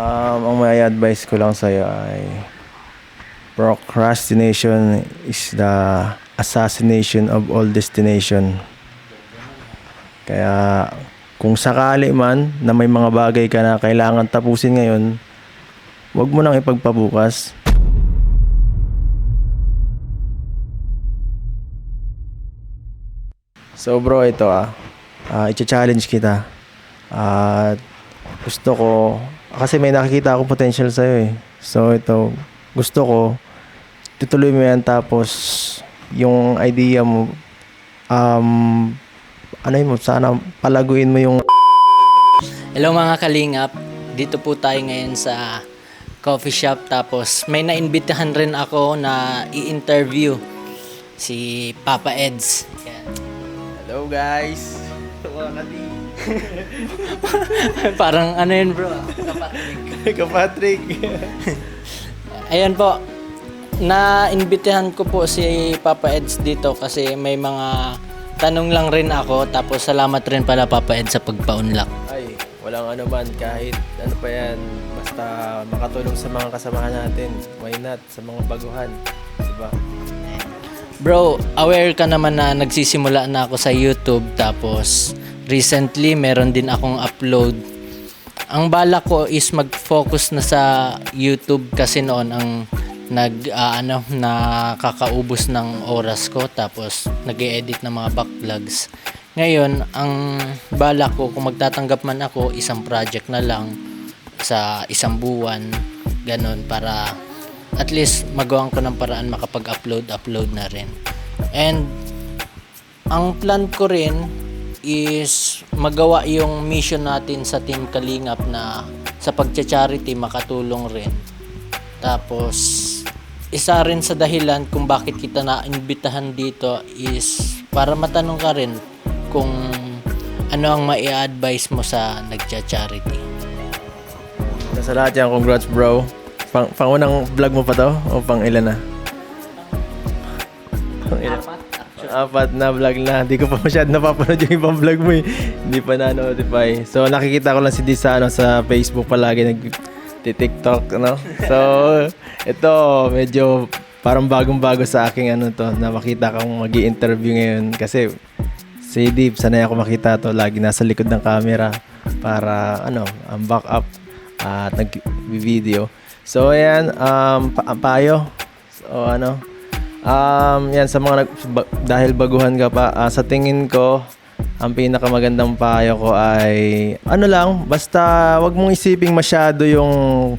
Ang may advice ko lang sa'yo ay procrastination is the assassination of all destination. Kaya kung sakali man na may mga bagay ka na kailangan tapusin ngayon, huwag mo nang ipagpabukas. So bro, ito i-challenge kita. At gusto ko, kasi may nakikita akong potential sa'yo eh. So ito, gusto ko, tutuloy mo yan tapos yung idea mo, sana palaguin mo yung... Hello mga kalingap, dito po tayo ngayon sa coffee shop tapos may naimbitahan rin ako na i-interview si Papa Eds. Yan. Hello guys! Parang ano yun bro? Kapatid. Kapatrick! Ayan po, na-imbitahan ko po si Papa Eds dito kasi may mga tanong lang rin ako tapos salamat rin pala Papa Eds sa pagpa-unlock. Ay, walang ano man, kahit ano pa yan, basta makatulong sa mga kasamahan natin. Why not? Sa mga baguhan, diba? Bro, aware ka naman na nagsisimula na ako sa YouTube tapos recently meron din akong upload. Ang bala ko is mag-focus na sa YouTube kasi noon ang nakakaubos ng oras ko tapos nag-e-edit ng mga backlogs. Ngayon, ang bala ko kung magtatanggap man ako, isang project na lang sa isang buwan, ganun, para at least magawan ko ng paraan makapag-upload na rin. And ang plan ko rin is magawa yung mission natin sa Team Kalingap na sa pagcha-charity makatulong rin. Tapos isa rin sa dahilan kung bakit kita na-imbitahan dito is para matanong ka rin kung ano ang mai-advise mo sa nagcha-charity. Sa lahat yan, congrats bro. Pangunang vlog mo pa to? O pang ilan na? Apat na vlog na. Hindi ko pa masyad napapanood yung ibang vlog mo eh. Hindi pa na-notify. So nakikita ko lang si Di sa Facebook palagi nag-TikTok, no? So ito medyo parang bagong-bago sa aking na makita kang magi-interview ngayon kasi si Deep sanay ako makita to lagi nasa likod ng camera para ang backup at nag-video. So ayan, payo. So yan sa mga dahil baguhan ka pa, sa tingin ko ang pinakamagandang payo ko ay basta wag mong isiping masyado yung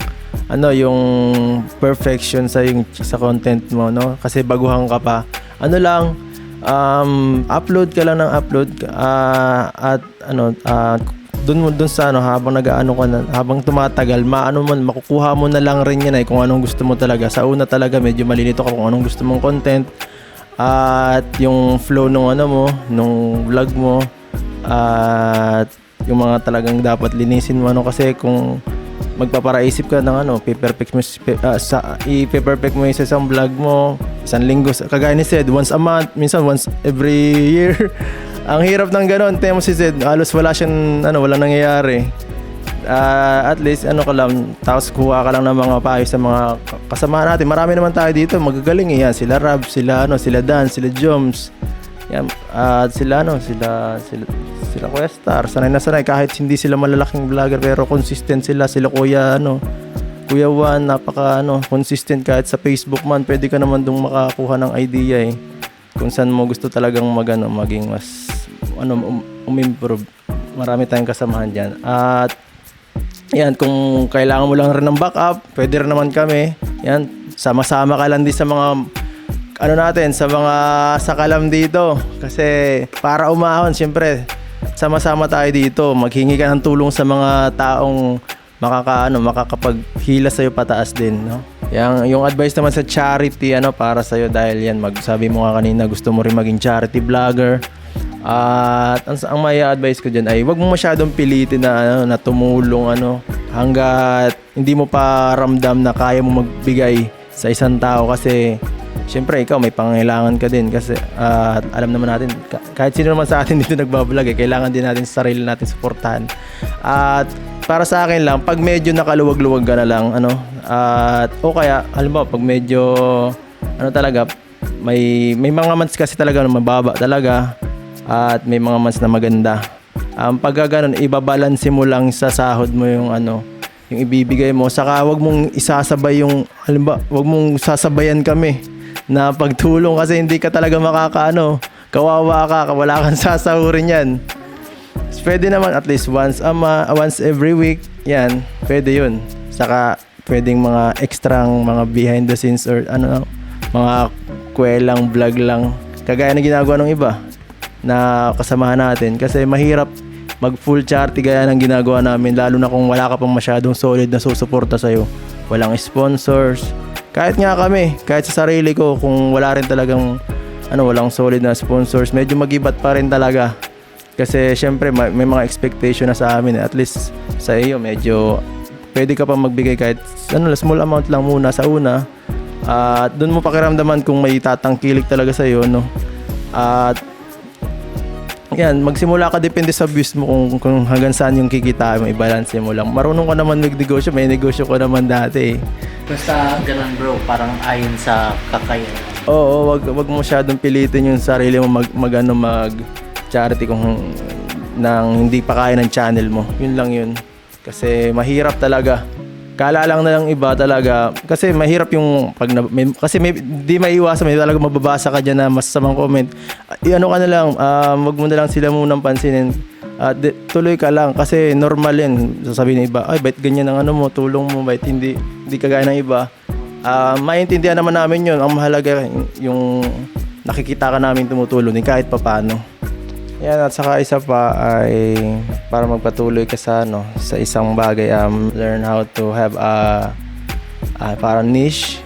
perfection sa content mo, no? Kasi baguhan ka pa. Upload ka lang ng upload at dun sa habang habang tumatagal, makukuha mo na lang rin yan kung anong gusto mo talaga. Sa una talaga medyo malilito ka kung anong gusto mong content at yung flow nung vlog mo at yung mga talagang dapat linisin mo kasi kung magpaparaisip ka ng i-perfect mo yung isang vlog mo isang linggo, kagaya ni Zed, once a month, minsan once every year. Ang hirap ng gano'n. Tema si Zed, halos walang nangyayari. At least ka lang, tapos kuha ka lang ng mga payo sa mga kasama natin. Marami naman tayo dito, magagaling yan. Sila Rab, sila Dan, sila Joms. Yan, at sila Questar. Sanay na sanay kahit hindi sila malalaking vlogger pero consistent sila. Sila Kuya Juan, consistent kahit sa Facebook man. Pwede ka naman dong makakuha ng idea kung saan mo gusto talagang maging mas umimprove. Marami tayong kasamahan diyan. At yan, kung kailangan mo lang rin ng backup, pwede rin naman kami. Yan, sama-sama ka lang din sa mga sa mga sakalam dito kasi para umahon, siyempre sama-sama tayo dito. Maghingi ka ng tulong sa mga taong makakapaghila sa'yo pataas din, no? Yung advice naman sa charity para sa'yo dahil yan, sabi mo nga kanina gusto mo rin maging charity vlogger. At ang may advice ko dyan ay wag mo masyadong pilitin na tumulong hanggat hindi mo pa ramdam na kaya mo magbigay sa isang tao kasi syempre ikaw may pangangailangan ka din kasi alam naman natin kahit sino naman sa atin dito nagbablog kailangan din natin sa sarili natin suportahan. At para sa akin lang, pag medyo nakaluwag-luwag ka na lang, at o kaya, halimbawa, pag medyo, talaga, may mga months kasi talaga na mababa talaga, at may mga months na maganda. Pag ganun, ibabalanse mo lang sa sahod mo yung yung ibibigay mo. Saka wag mong isasabay yung, halimbawa, wag mong sasabayan kami na pagtulong kasi hindi ka talaga kawawa ka, wala kang sasahurin yan. Pwede naman at least once every week, yan, pwede yun. Saka pwedeng mga extrang mga behind the scenes or mga kwelang vlog lang. Kagaya na ginagawa ng iba na kasamahan natin. Kasi mahirap mag full charity gaya ng ginagawa namin, lalo na kung wala ka pang masyadong solid na susuporta sa'yo. Walang sponsors. Kahit nga kami, kahit sa sarili ko, kung wala rin talagang walang solid na sponsors, medyo magibat pa rin talaga. Kasi syempre may mga expectation na sa amin. At least sa iyo medyo pwede ka pa magbigay kahit small amount lang muna sa una. At doon mo pakiramdaman kung may tatangkilik talaga sa iyo, At yan, magsimula ka, depende sa views mo kung hanggang saan yung kikita mo, i-balance mo lang. Marunong ka naman magnegosyo, may negosyo ko naman dati. Basta ganun bro, parang ayon sa kakayahan. Oo, wag mo masyadong pilitin yung sarili mo mag charity kung nang hindi pa kaya ng channel mo. Yun lang yun. Kasi mahirap talaga. Kala lang na lang iba talaga. Kasi mahirap yung kasi di maiiwasan, may talaga mababasa ka dyan na masasamang comment. Ka na lang, wag mo na lang sila munang pansinin. Tuloy ka lang kasi normal yan. Sasabihin ng iba, ay bait ganyan ang mo, tulong mo, bait hindi kagaya ng iba. Maintindihan naman namin yun. Ang mahalaga yung nakikita ka namin tumutulong kahit papaano. Yan, at saka isa pa ay para magpatuloy ka sa isang bagay, learn how to have parang niche,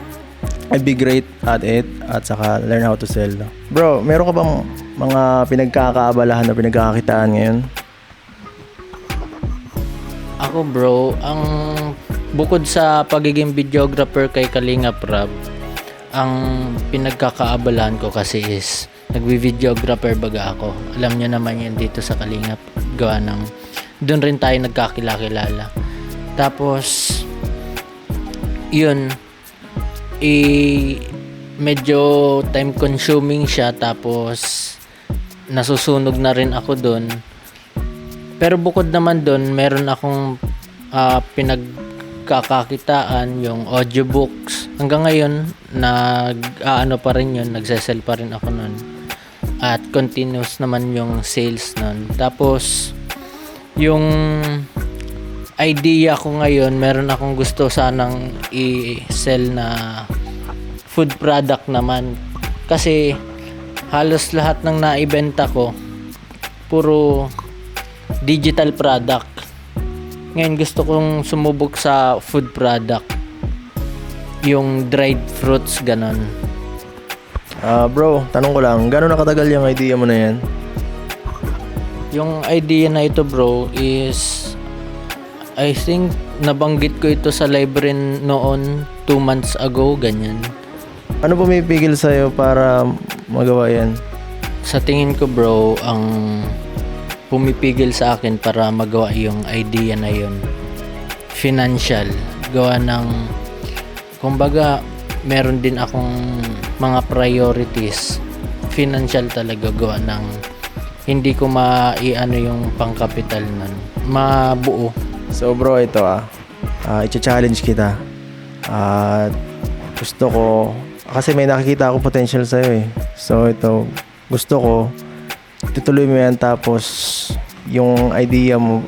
be great at it, at saka learn how to sell. Bro, meron ka bang mga pinagkakaabalahan na pinagkakakitaan ngayon? Ako bro, ang bukod sa pagiging videographer kay Kalingap Rab, ang pinagkakaabalahan ko kasi is nagvi-videographer baga ako. Alam niyo naman yan dito sa Kalingap, gawa ng doon rin tayo nagkakilala. Tapos yun, medyo time consuming siya, tapos nasusunog na rin ako doon. Pero bukod naman doon, meron akong pinagkakakitaan, yung audiobooks. Hanggang ngayon pa rin yun, nagsesell pa rin ako nun. At continuous naman yung sales nun. Tapos yung idea ko ngayon, meron akong gusto sanang i-sell na food product naman. Kasi halos lahat ng naibenta ko puro digital product. Ngayon gusto kong sumubok sa food product, yung dried fruits, ganon. Bro, tanong ko lang, gano'n nakatagal yung idea mo na yan? Yung idea na ito bro is, I think nabanggit ko ito sa library noon 2 months ago, ganyan. Ano pumipigil sa'yo para magawa yan? Sa tingin ko bro, ang pumipigil sa akin para magawa yung idea na yun, financial. Gawa ng, kumbaga, meron din akong mga priorities. Financial talaga, gawa ng hindi ko maiano yung pangkapital nun. Mabuo. So bro, ito i-challenge kita. Gusto ko, kasi may nakikita ako potential sa'yo eh. So ito, gusto ko tutuloy mo yan, tapos yung idea mo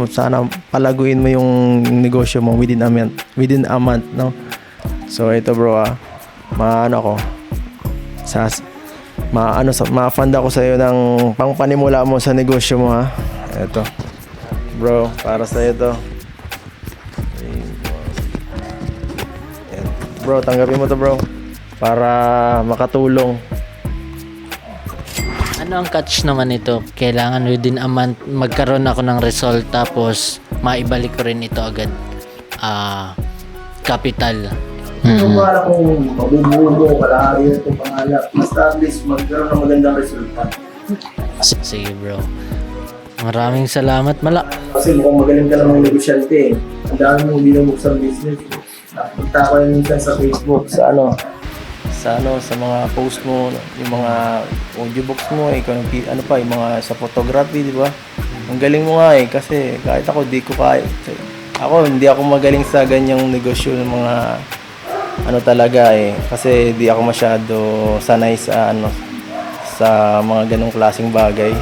sana palaguin mo yung negosyo mo within a month, no? So ito bro, ma-fund ako sa iyo ng pangpanimula mo sa negosyo mo, ha. Ito bro, para sa iyo to. Yan. Bro, tanggapin mo to bro, para makatulong. Ano ang catch naman ito? Kailangan within a month magkaroon ako ng result, tapos maibalik ko rin ito agad capital. Kung wala kong mabubuo, kalahari itong pangalap, basta at least magkaroon ng magandang resulta. Sige bro, Maraming salamat. Kasi mukhang magaling ka namang negosyante eh. Ang dami mong binubuksan business. Nakita ko yun minsan sa Facebook, sa mga post mo, yung mga audiobooks mo, yung mga sa photography, di ba? Ang galing mo nga eh, kasi kahit ako, di ko kaya. Hindi ako magaling sa ganyang negosyo ng mga talaga eh. Kasi di ako masyado sanay sa mga ganong klaseng bagay.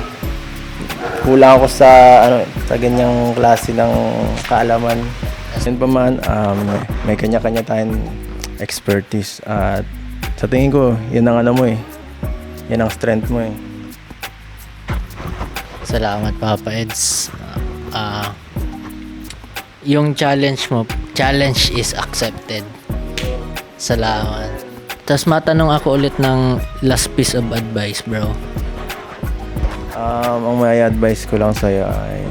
Kulang ako sa ganyang klase ng kaalaman. Yun pa man, may kanya-kanya tayong expertise at sa tingin ko, yun ang mo eh. Yan ang strength mo eh. Salamat, Papa Eds. Yung challenge is accepted. Salamat. Tapos matanong ako ulit ng last piece of advice, bro. Ang may advice ko lang sa'yo ay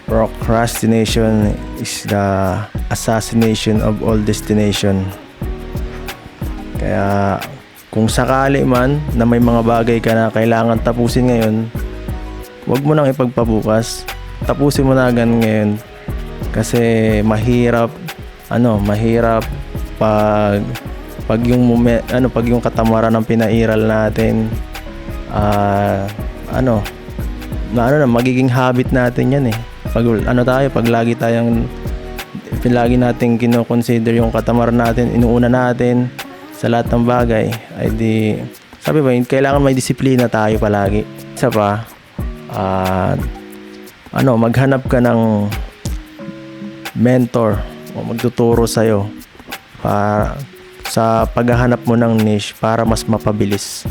procrastination is the assassination of all destination. Kaya kung sakali man na may mga bagay ka na kailangan tapusin ngayon, huwag mo nang ipagpabukas. Tapusin mo na agad ngayon. Kasi mahirap pag yung katamaran ng pinairal natin magiging habit natin yan eh. Pag lagi nating kino-consider yung katamaran natin, inuuna natin sa lahat ng bagay, ay di, sabi ba, kailangan may disiplina tayo palagi. Isa pa, maghanap ka ng mentor o magtuturo sa'yo para sa paghahanap mo ng niche para mas mapabilis,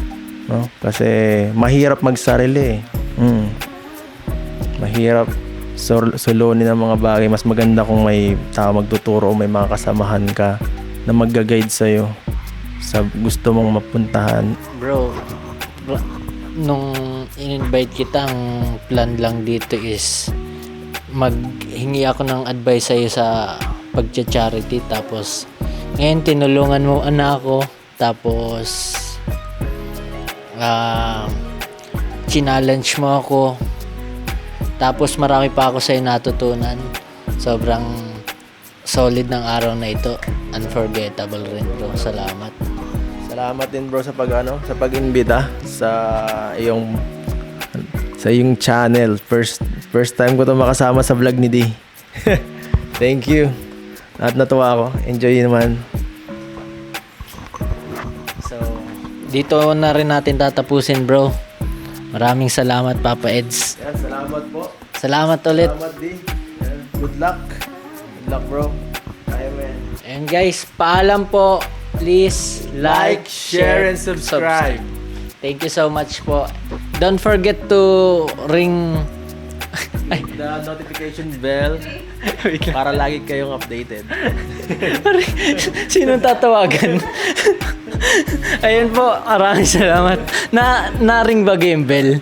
no? Kasi mahirap magsarili eh. Mahirap solonin ang mga bagay. Mas maganda kung may tao magtuturo o may mga kasamahan ka na magga-guide sa'yo sa gusto mong mapuntahan. Bro, nung in-invite kita, ang plan lang dito is maghingi ako ng advice sa'yo sa pag-charity. Tapos ngayon tinulungan mo ako. Tapos challenge mo ako. Tapos marami pa ako sa'yo natutunan. Sobrang solid ng araw na ito. Unforgettable rin, bro. Salamat. Salamat din, bro, sa pag-imbita sa iyong channel. First time ko 'to makasama sa vlog ni D. Thank you. At natuwa ako. Enjoy naman. So, dito na rin natin tatapusin, bro. Maraming salamat, Papa Eds. Yan, salamat po. Salamat ulit. Salamat, D. Yan, good luck. Good luck, bro. Kaya mo yan. And guys, paalam po. Please Like, share, and subscribe. Thank you so much po. Don't forget to ring The notification bell para lagi kayong updated. Sinong tatawagan? Ayun po, maraming salamat. Na ring ba game bell?